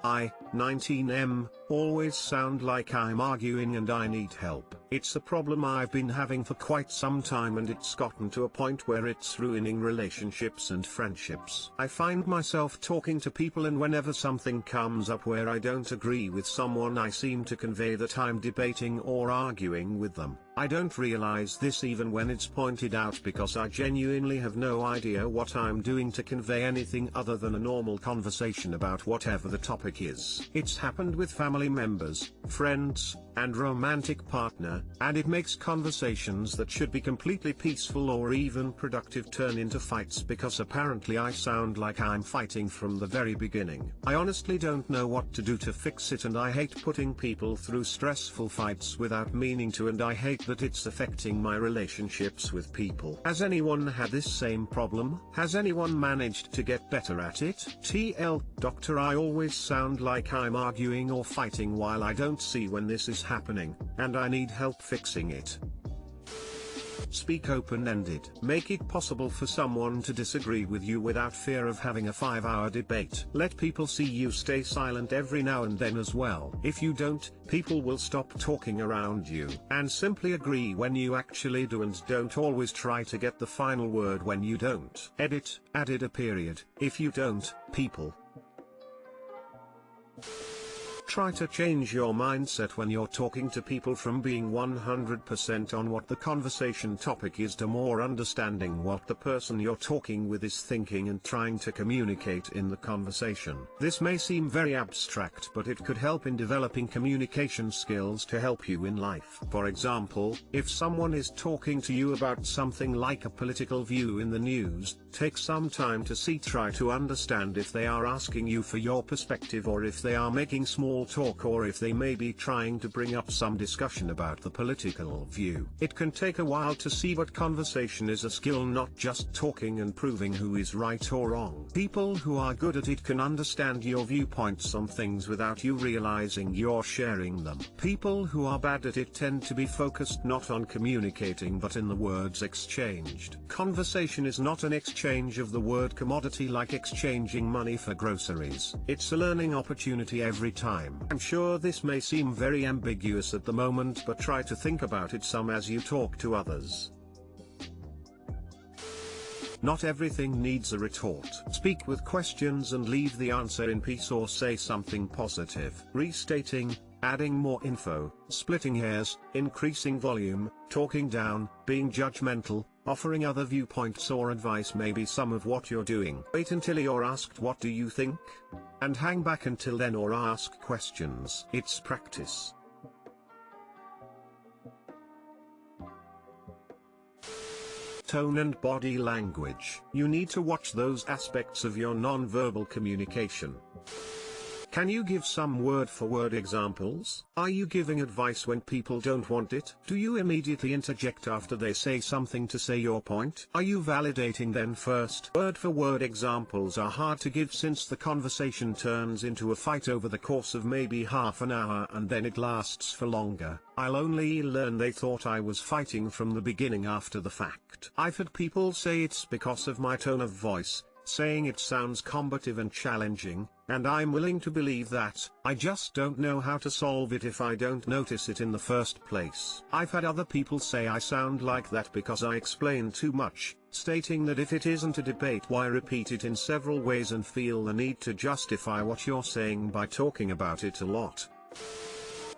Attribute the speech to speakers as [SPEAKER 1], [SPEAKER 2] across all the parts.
[SPEAKER 1] I, 19M, always sound like I'm arguing and I need help. It's a problem I've been having for quite some time and it's gotten to a point where it's ruining relationships and friendships. I find myself talking to people and whenever something comes up where I don't agree with someone I seem to convey that I'm debating or arguing with them. I don't realize this even when it's pointed out because I genuinely have no idea what I'm doing to convey anything other than a normal conversation about whatever the topic is. It's happened with family members, friends, and romantic partner, and it makes conversations that should be completely peaceful or even productive turn into fights because apparently I sound like I'm fighting from the very beginning. I honestly don't know what to do to fix it and I hate putting people through stressful fights without meaning to and I hate that it's affecting my relationships with people. Has anyone had this same problem? Has anyone managed to get better at it? TL, Doctor, I always sound like I'm arguing or fighting while I don't see when this is happening, and I need help fixing it. Speak open-ended. Make it possible for someone to disagree with you without fear of having a 5-hour debate. Let people see you stay silent every now and then as well. If you don't, people will stop talking around you. And simply agree when you actually do and don't always try to get the final word when you don't. Edit, added a period. If you don't, people try to change your mindset when you're talking to people from being 100% on what the conversation topic is to more understanding what the person you're talking with is thinking and trying to communicate in the conversation. This may seem very abstract but it could help in developing communication skills to help you in life. For example, if someone is talking to you about something like a political view in the news, take some time to try to understand if they are asking you for your perspective or if they are making small talk or if they may be trying to bring up some discussion about the political view. It can take a while to see what conversation is a skill, not just talking and proving who is right or wrong. People who are good at it can understand your viewpoints on things without you realizing you're sharing them. People who are bad at it tend to be focused not on communicating but in the words exchanged. Conversation is not an exchange of the word commodity like exchanging money for groceries. It's a learning opportunity every time. I'm sure this may seem very ambiguous at the moment but try to think about it some as you talk to others. Not everything needs a retort. Speak with questions and leave the answer in peace or say something positive. Restating, adding more info, splitting hairs, increasing volume, talking down, being judgmental, offering other viewpoints or advice may be some of what you're doing. Wait until you're asked what do you think? And hang back until then or ask questions. It's practice. Tone and body language. You need to watch those aspects of your non-verbal communication. Can you give some word-for-word examples? Are you giving advice when people don't want it? Do you immediately interject after they say something to say your point? Are you validating them first? Word-for-word examples are hard to give since the conversation turns into a fight over the course of maybe half an hour and then it lasts for longer. I'll only learn they thought I was fighting from the beginning after the fact. I've had people say it's because of my tone of voice, saying it sounds combative and challenging, and I'm willing to believe that. I just don't know how to solve it if I don't notice it in the first place. I've had other people say I sound like that because I explain too much, stating that if it isn't a debate, why repeat it in several ways and feel the need to justify what you're saying by talking about it a lot.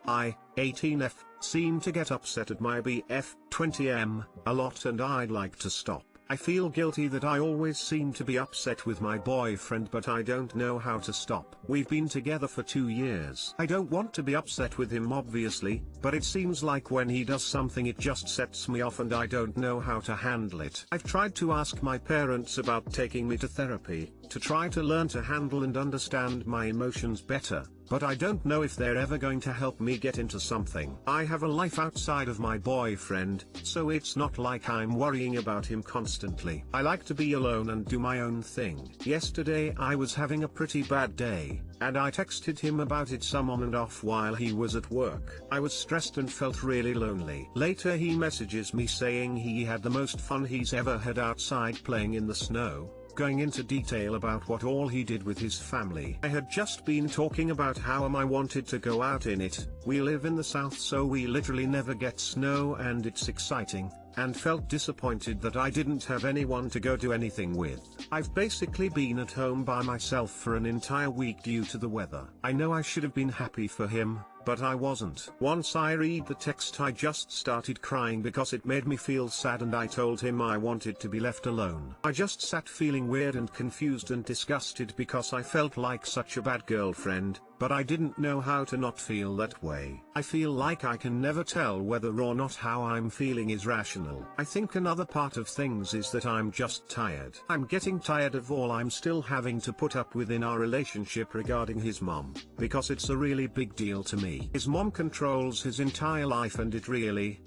[SPEAKER 1] I, 18F, seem to get upset at my BF, 20M, a lot and I'd like to stop. I feel guilty that I always seem to be upset with my boyfriend but I don't know how to stop. We've been together for 2 years. I don't want to be upset with him obviously, but it seems like when he does something it just sets me off and I don't know how to handle it. I've tried to ask my parents about taking me to therapy, to try to learn to handle and understand my emotions better, but I don't know if they're ever going to help me get into something. I have a life outside of my boyfriend, so it's not like I'm worrying about him constantly. I like to be alone and do my own thing. Yesterday I was having a pretty bad day, and I texted him about it some on and off while he was at work. I was stressed and felt really lonely. Later he messages me saying he had the most fun he's ever had outside playing in the snow, going into detail about what all he did with his family. I had just been talking about how I wanted to go out in it. We live in the south, so we literally never get snow and it's exciting, and felt disappointed that I didn't have anyone to go do anything with. I've basically been at home by myself for an entire week due to the weather. I know I should have been happy for him, but I wasn't. Once I read the text, I just started crying because it made me feel sad, and I told him I wanted to be left alone. I just sat feeling weird and confused and disgusted because I felt like such a bad girlfriend, but I didn't know how to not feel that way. I feel like I can never tell whether or not how I'm feeling is rational. I think another part of things is that I'm just tired. I'm getting tired of all I'm still having to put up with in our relationship regarding his mom, because it's a really big deal to me. His mom controls his entire life and it really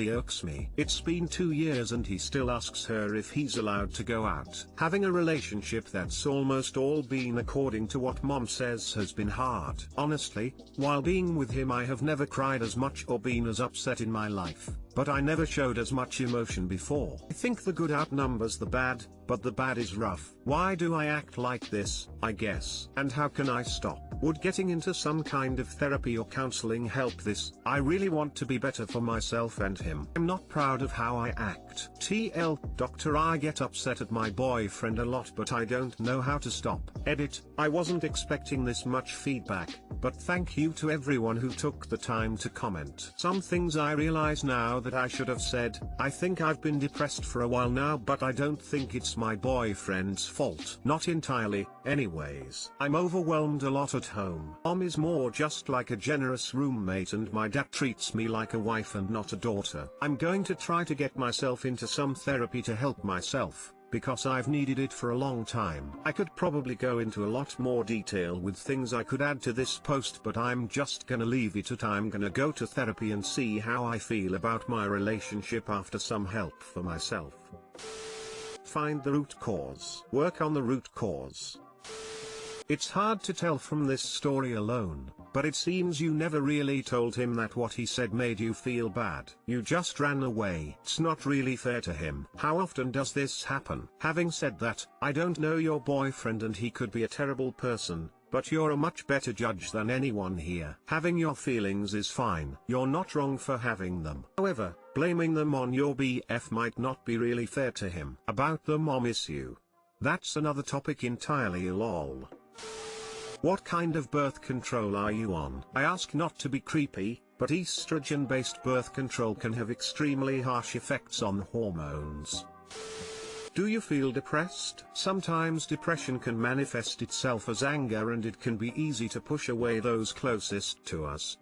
[SPEAKER 1] irks me. It's been 2 years and he still asks her if he's allowed to go out. Having a relationship that's almost all been according to what mom says has been hard. Honestly, while being with him I have never cried as much or been as upset in my life, but I never showed as much emotion before. I think the good outnumbers the bad, but the bad is rough. Why do I act like this, I guess? And how can I stop? Would getting into some kind of therapy or counseling help this? I really want to be better for myself and him. I'm not proud of how I act. TL, Doctor, I get upset at my boyfriend a lot, but I don't know how to stop. Edit, I wasn't expecting this much feedback, but thank you to everyone who took the time to comment. Some things I realize now that I should have said. I think I've been depressed for a while now, but I don't think it's my boyfriend's fault. Not entirely, anyways. I'm overwhelmed a lot at home. Mom is more just like a generous roommate and my dad treats me like a wife and not a daughter. I'm going to try to get myself into some therapy to help myself, because I've needed it for a long time. I could probably go into a lot more detail with things I could add to this post, but I'm just gonna leave it at I'm gonna go to therapy and see how I feel about my relationship after some help for myself. Find the root cause. Work on the root cause. It's hard to tell from this story alone, but it seems you never really told him that what he said made you feel bad. You just ran away. It's not really fair to him. How often does this happen? Having said that, I don't know your boyfriend and he could be a terrible person, but you're a much better judge than anyone here. Having your feelings is fine. You're not wrong for having them. However, blaming them on your BF might not be really fair to him. About the mom issue, that's another topic entirely. Lol. What kind of birth control are you on? I ask not to be creepy, but estrogen-based birth control can have extremely harsh effects on hormones. Do you feel depressed? Sometimes depression can manifest itself as anger, and it can be easy to push away those closest to us.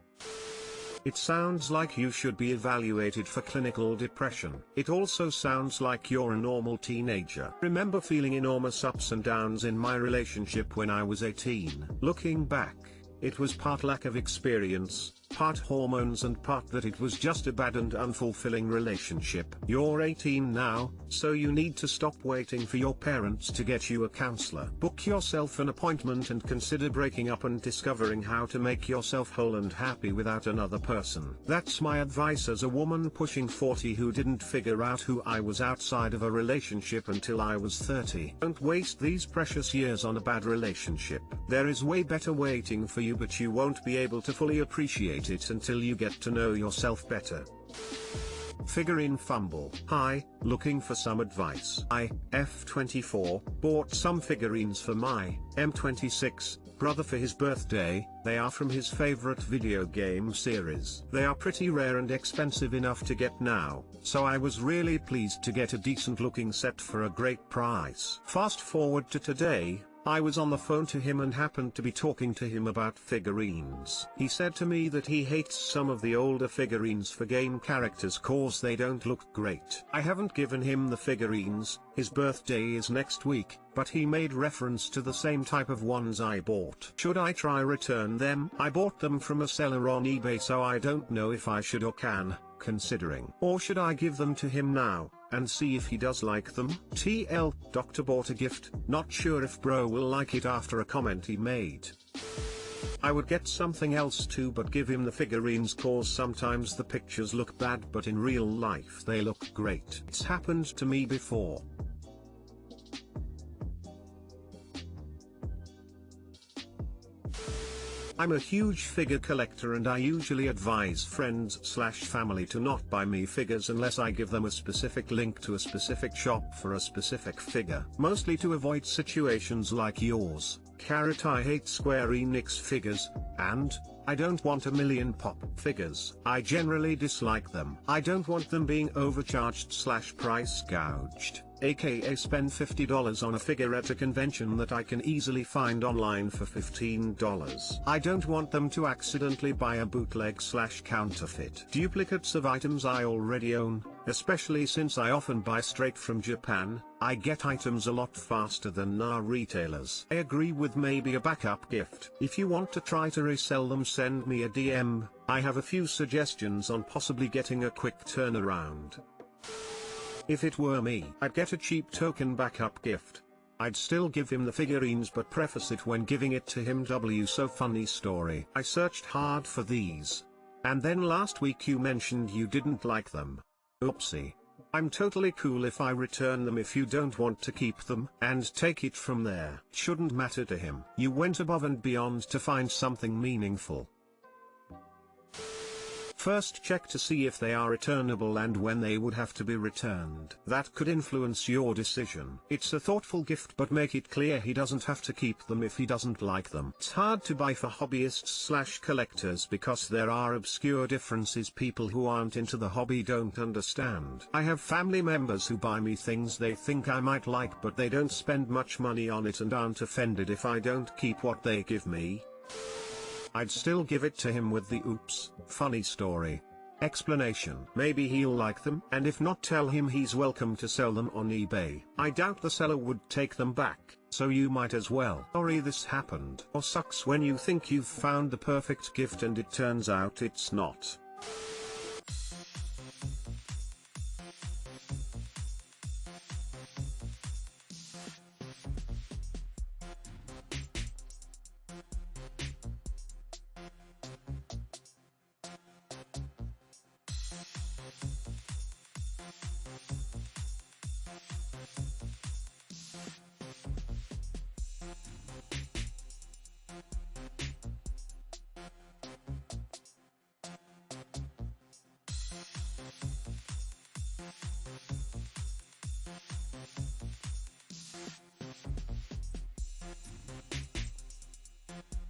[SPEAKER 1] It sounds like you should be evaluated for clinical depression. It also sounds like you're a normal teenager. Remember feeling enormous ups and downs in my relationship when I was 18. Looking back, it was part lack of experience, part hormones, and part that it was just a bad and unfulfilling relationship. You're 18 now, so you need to stop waiting for your parents to get you a counselor. Book yourself an appointment and consider breaking up and discovering how to make yourself whole and happy without another person. That's my advice as a woman pushing 40 who didn't figure out who I was outside of a relationship until I was 30. Don't waste these precious years on a bad relationship. There is way better waiting for you, but you won't be able to fully appreciate it until you get to know yourself better. Figurine Fumble. Hi, looking for some advice. I, F24, bought some figurines for my M26 brother for his birthday. They are from his favorite video game series. They are pretty rare and expensive enough to get now, so I was really pleased to get a decent looking set for a great price. Fast forward to today, I was on the phone to him and happened to be talking to him about figurines. He said to me that he hates some of the older figurines for game characters cause they don't look great. I haven't given him the figurines, his birthday is next week, but he made reference to the same type of ones I bought. Should I try return them? I bought them from a seller on eBay, so I don't know if I should or can, considering. Or should I give them to him now, and see if he does like them? TL, Doctor bought a gift, not sure if bro will like it after a comment he made. I would get something else too, but give him the figurines cause sometimes the pictures look bad but in real life they look great. It's happened to me before. I'm a huge figure collector and I usually advise friends/family to not buy me figures unless I give them a specific link to a specific shop for a specific figure. Mostly to avoid situations like yours. I hate Square Enix figures, and I don't want a million pop figures. I generally dislike them. I don't want them being overcharged/price gouged, aka spend $50 on a figure at a convention that I can easily find online for $15. I don't want them to accidentally buy a bootleg/counterfeit duplicates of items I already own, especially since I often buy straight from Japan. I get items a lot faster than our retailers. I agree with maybe a backup gift. If you want to try to resell them, send me a DM. I have a few suggestions on possibly getting a quick turnaround. If it were me, I'd get a cheap token backup gift. I'd still give him the figurines but preface it when giving it to him. So funny story. I searched hard for these. And then last week you mentioned you didn't like them. Oopsie. I'm totally cool if I return them if you don't want to keep them, and take it from there. Shouldn't matter to him. You went above and beyond to find something meaningful. First check to see if they are returnable and when they would have to be returned. That could influence your decision. It's a thoughtful gift, but make it clear he doesn't have to keep them if he doesn't like them. It's hard to buy for hobbyists/collectors because there are obscure differences people who aren't into the hobby don't understand. I have family members who buy me things they think I might like, but they don't spend much money on it and aren't offended if I don't keep what they give me. I'd still give it to him with the oops, funny story explanation. Maybe he'll like them, and if not, tell him he's welcome to sell them on eBay. I doubt the seller would take them back, so you might as well. Sorry this happened. Or sucks when you think you've found the perfect gift and it turns out it's not.